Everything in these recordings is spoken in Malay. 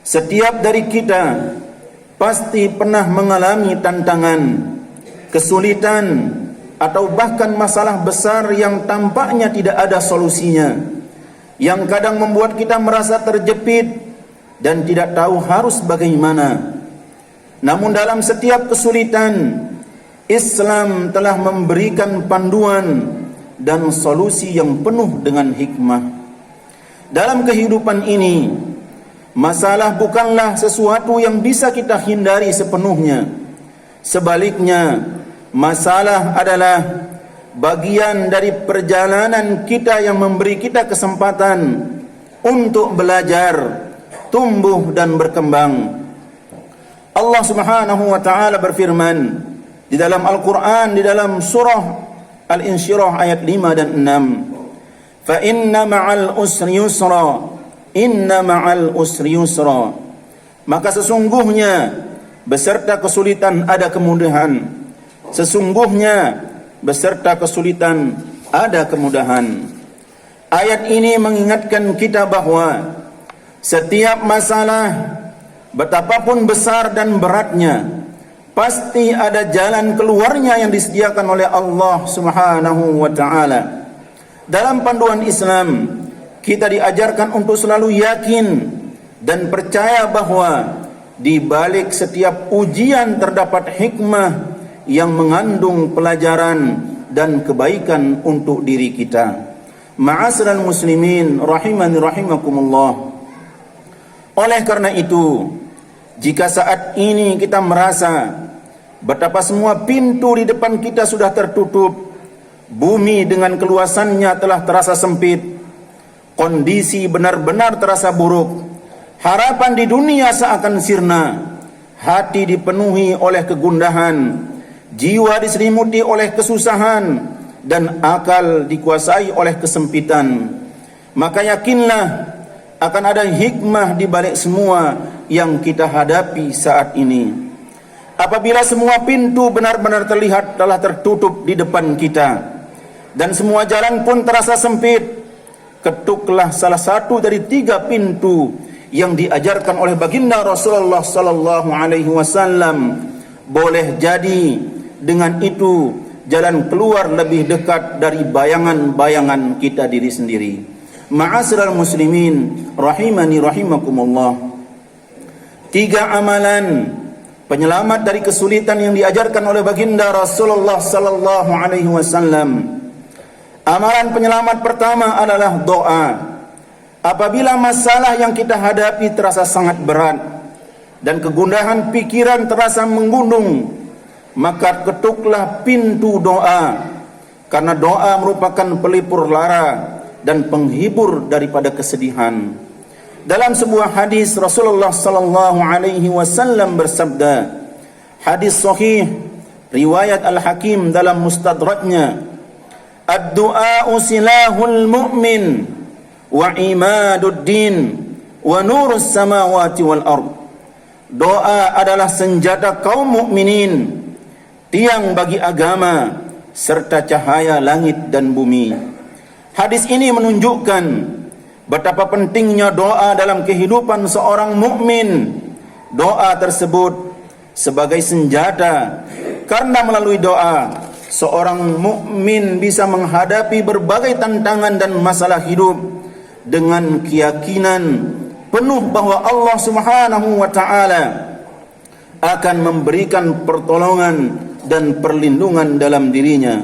Setiap dari kita pasti pernah mengalami tantangan, kesulitan, atau bahkan masalah besar yang tampaknya tidak ada solusinya, yang kadang membuat kita merasa terjepit dan tidak tahu harus bagaimana. Namun dalam setiap kesulitan, Islam telah memberikan panduan dan solusi yang penuh dengan hikmah. Dalam kehidupan ini, masalah bukanlah sesuatu yang bisa kita hindari sepenuhnya. Sebaliknya, masalah adalah bagian dari perjalanan kita yang memberi kita kesempatan untuk belajar, tumbuh dan berkembang. Allah Subhanahu wa taala berfirman di dalam Al-Qur'an, di dalam surah Al-Insyirah ayat 5 dan 6. Fa inna ma'al usri yusra, inna ma'al usri yusra. Maka sesungguhnya beserta kesulitan ada kemudahan. Sesungguhnya beserta kesulitan ada kemudahan. Ayat ini mengingatkan kita bahwa setiap masalah, betapapun besar dan beratnya, pasti ada jalan keluarnya yang disediakan oleh Allah Subhanahu wa taala. Dalam panduan Islam, kita diajarkan untuk selalu yakin dan percaya bahwa di balik setiap ujian terdapat hikmah yang mengandung pelajaran dan kebaikan untuk diri kita. Ma'asyiral muslimin rahimani rahimakumullah. Oleh karena itu, jika saat ini kita merasa betapa semua pintu di depan kita sudah tertutup, bumi dengan keluasannya telah terasa sempit, kondisi benar-benar terasa buruk, harapan di dunia seakan sirna, hati dipenuhi oleh kegundahan, jiwa diselimuti oleh kesusahan, dan akal dikuasai oleh kesempitan, maka yakinlah akan ada hikmah di balik semua yang kita hadapi saat ini. Apabila semua pintu benar-benar terlihat telah tertutup di depan kita dan semua jalan pun terasa sempit, ketuklah salah satu dari 3 pintu yang diajarkan oleh baginda Rasulullah sallallahu alaihi wasallam. Boleh jadi dengan itu jalan keluar lebih dekat dari bayangan-bayangan kita diri sendiri. Ma'asyiral muslimin rahimani rahimakumullah. 3 amalan penyelamat dari kesulitan yang diajarkan oleh baginda Rasulullah sallallahu alaihi wasallam. Amalan penyelamat pertama adalah doa. Apabila masalah yang kita hadapi terasa sangat berat dan kegundahan pikiran terasa menggundung, maka ketuklah pintu doa, karena doa merupakan pelipur lara dan penghibur daripada kesedihan. Dalam sebuah hadis Rasulullah sallallahu alaihi wasallam bersabda, hadis sahih riwayat Al-Hakim dalam Mustadraknya, ad-du'a silahul mu'min wa imaduddin wa nurus samawati wal ard. Doa adalah senjata kaum mukminin, tiang bagi agama serta cahaya langit dan bumi. Hadis ini menunjukkan betapa pentingnya doa dalam kehidupan seorang mukmin. Doa tersebut sebagai senjata, karena melalui doa seorang mukmin bisa menghadapi berbagai tantangan dan masalah hidup dengan keyakinan penuh bahwa Allah Subhanahu wa taala akan memberikan pertolongan dan perlindungan dalam dirinya.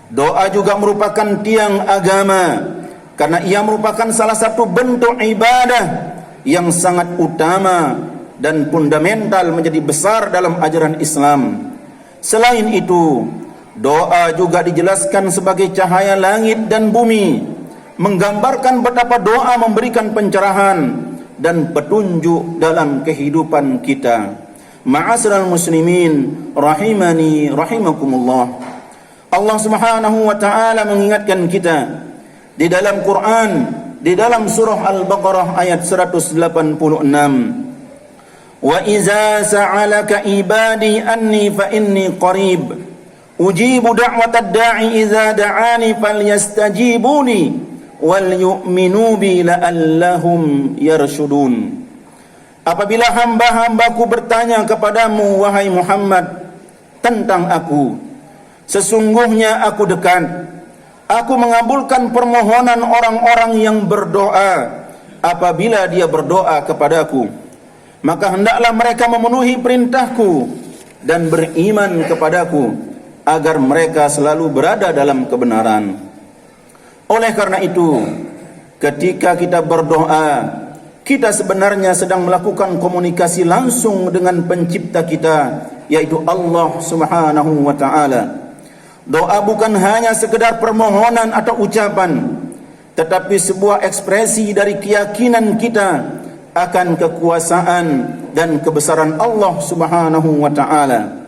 Doa juga merupakan tiang agama, karena ia merupakan salah satu bentuk ibadah yang sangat utama dan fundamental menjadi besar dalam ajaran Islam. Selain itu, doa juga dijelaskan sebagai cahaya langit dan bumi, menggambarkan betapa doa memberikan pencerahan dan petunjuk dalam kehidupan kita. Ma'asyiral muslimin rahimani rahimakumullah. Allah Subhanahu wa taala mengingatkan kita di dalam Quran, di dalam surah Al-Baqarah ayat 186. Wa iza sa'alaka ibadi anni fa inni qarib ujibu da'watad da'i iza da'ani falyastajibuni wal yu'minu bi la'allahum yarshudun. apabila hamba-hambaku bertanya kepadamu wahai Muhammad tentang aku, sesungguhnya aku dekat. Aku mengabulkan permohonan orang-orang yang berdoa apabila dia berdoa kepadaku. Maka hendaklah mereka memenuhi perintahku dan beriman kepadaku agar mereka selalu berada dalam kebenaran. Oleh karena itu, ketika kita berdoa, kita sebenarnya sedang melakukan komunikasi langsung dengan pencipta kita, yaitu Allah Subhanahu wa ta'ala. Doa bukan hanya sekedar permohonan atau ucapan, tetapi sebuah ekspresi dari keyakinan kita akan kekuasaan dan kebesaran Allah Subhanahu wa ta'ala.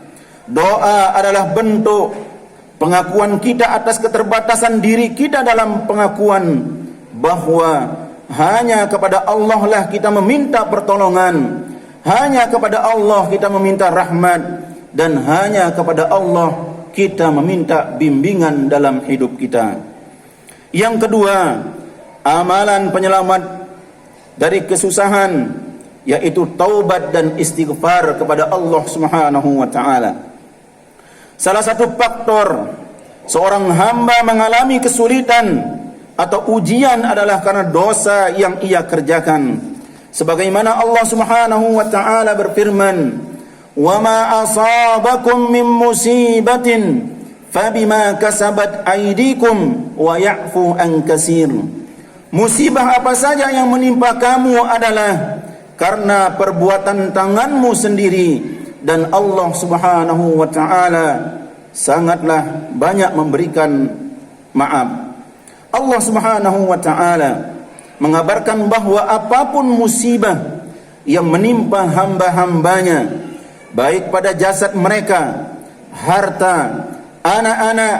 Doa adalah bentuk pengakuan kita atas keterbatasan diri kita dalam pengakuan bahwa hanya kepada Allah lah kita meminta pertolongan, hanya kepada Allah kita meminta rahmat, dan hanya kepada Allah kita meminta bimbingan dalam hidup kita. Yang kedua, amalan penyelamat dari kesusahan, yaitu taubat dan istighfar kepada Allah Subhanahu wa ta'ala. Salah satu faktor seorang hamba mengalami kesulitan atau ujian adalah karena dosa yang ia kerjakan. Sebagaimana Allah Subhanahu wa ta'ala berfirman, وَمَا أَصَابَكُم مِّن مُّصِيبَةٍ فَبِمَا كَسَبَتْ أَيْدِيكُمْ وَيَعْفُو عَن كَثِيرٍ. Musibah apa saja yang menimpa kamu adalah karena perbuatan tanganmu sendiri, dan Allah Subhanahu wa ta'ala sangatlah banyak memberikan maaf. Allah Subhanahu wa ta'ala mengabarkan bahwa apapun musibah yang menimpa hamba-hambanya, baik pada jasad mereka, harta, anak-anak,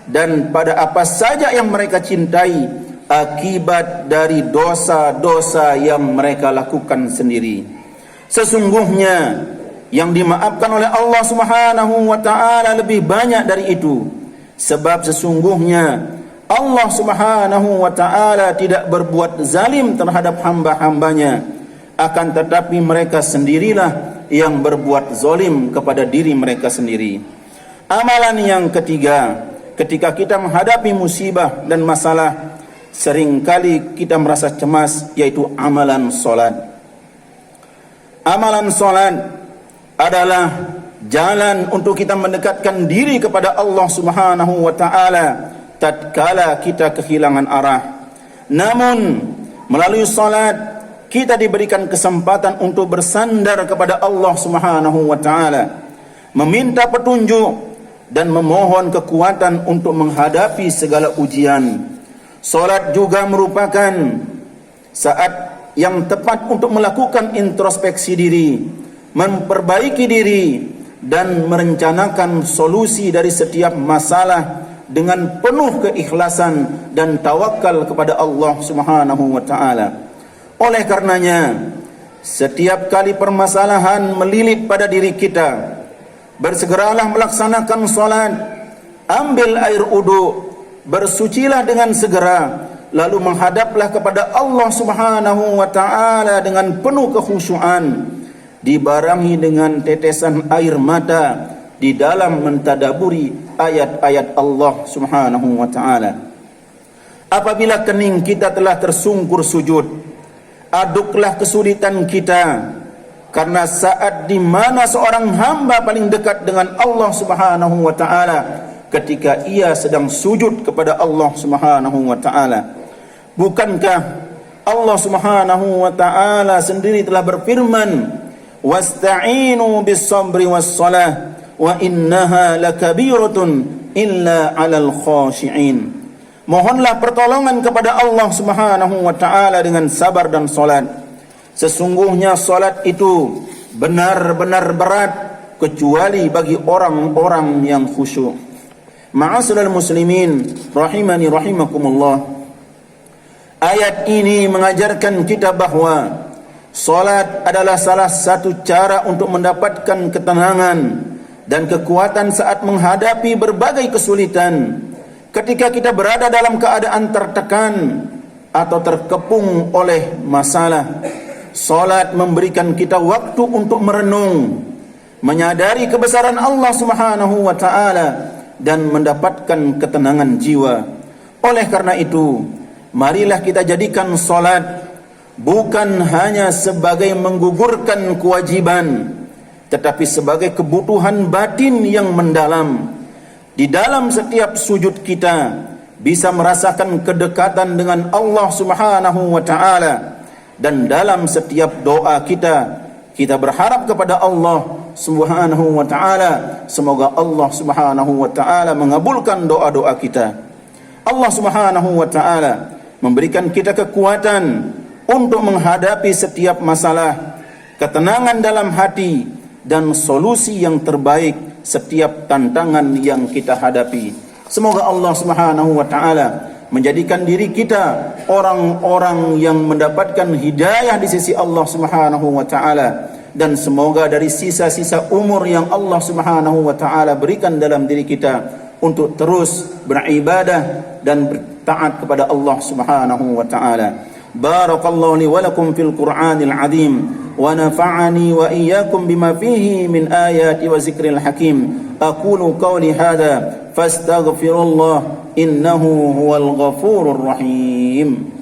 dan pada apa saja yang mereka cintai, akibat dari dosa-dosa yang mereka lakukan sendiri. Sesungguhnya yang dimaafkan oleh Allah Subhanahu wa ta'ala lebih banyak dari itu. Sebab sesungguhnya Allah Subhanahu wa ta'ala tidak berbuat zalim terhadap hamba-hambanya, akan tetapi mereka sendirilah yang berbuat zalim kepada diri mereka sendiri. Amalan yang ketiga, ketika kita menghadapi musibah dan masalah, seringkali kita merasa cemas, yaitu amalan solat. Amalan solat adalah jalan untuk kita mendekatkan diri kepada Allah Subhanahu wa ta'ala tatkala kita kehilangan arah. Namun melalui solat kita diberikan kesempatan untuk bersandar kepada Allah Subhanahu wa ta'ala, meminta petunjuk dan memohon kekuatan untuk menghadapi segala ujian. Solat juga merupakan saat yang tepat untuk melakukan introspeksi diri, memperbaiki diri, dan merencanakan solusi dari setiap masalah dengan penuh keikhlasan dan tawakal kepada Allah Subhanahu wa ta'ala. Oleh karenanya, setiap kali permasalahan melilit pada diri kita, bersegeralah melaksanakan salat, ambil air wudu, bersucilah dengan segera, lalu menghadaplah kepada Allah Subhanahu wa ta'ala dengan penuh kekhusyuan, dibarengi dengan tetesan air mata di dalam mentadaburi ayat-ayat Allah Subhanahu wa ta'ala. Apabila kening kita telah tersungkur sujud, aduklah kesulitan kita, karena saat di mana seorang hamba paling dekat dengan Allah Subhanahu wa ta'ala ketika ia sedang sujud kepada Allah Subhanahu wa ta'ala. Bukankah Allah Subhanahu wa ta'ala sendiri telah berfirman, wasta'inu bis-sabri was-salah wa innaha lakabiratun illa 'alal khashi'in. Mohonlah pertolongan kepada Allah Subhanahu wa ta'ala dengan sabar dan solat. Sesungguhnya solat itu benar-benar berat, kecuali bagi orang-orang yang khusyuk. Ma'asyiral muslimin rahimani rahimakumullah. Ayat ini mengajarkan kita bahwa solat adalah salah satu cara untuk mendapatkan ketenangan dan kekuatan saat menghadapi berbagai kesulitan. Ketika kita berada dalam keadaan tertekan atau terkepung oleh masalah, salat memberikan kita waktu untuk merenung, menyadari kebesaran Allah Subhanahu wa taala dan mendapatkan ketenangan jiwa. Oleh karena itu, marilah kita jadikan salat bukan hanya sebagai menggugurkan kewajiban, tetapi sebagai kebutuhan batin yang mendalam. Di dalam setiap sujud kita bisa merasakan kedekatan dengan Allah Subhanahu wa taala, dan dalam setiap doa kita berharap kepada Allah Subhanahu wa taala, semoga Allah Subhanahu wa taala mengabulkan doa-doa kita. Allah Subhanahu wa taala memberikan kita kekuatan untuk menghadapi setiap masalah, ketenangan dalam hati, dan solusi yang terbaik setiap tantangan yang kita hadapi. Semoga Allah Subhanahu wa taala menjadikan diri kita orang-orang yang mendapatkan hidayah di sisi Allah Subhanahu wa taala, dan semoga dari sisa-sisa umur yang Allah Subhanahu wa taala berikan dalam diri kita untuk terus beribadah dan bertaat kepada Allah Subhanahu wa taala. Barakallahu li wa lakum fil Qur'anil azim wa nafa'ani wa iyyakum bima fihi min ayati wa zikril hakim. Aqulu qawli hadha fastaghfirullah innahu huwal ghafurur rahim.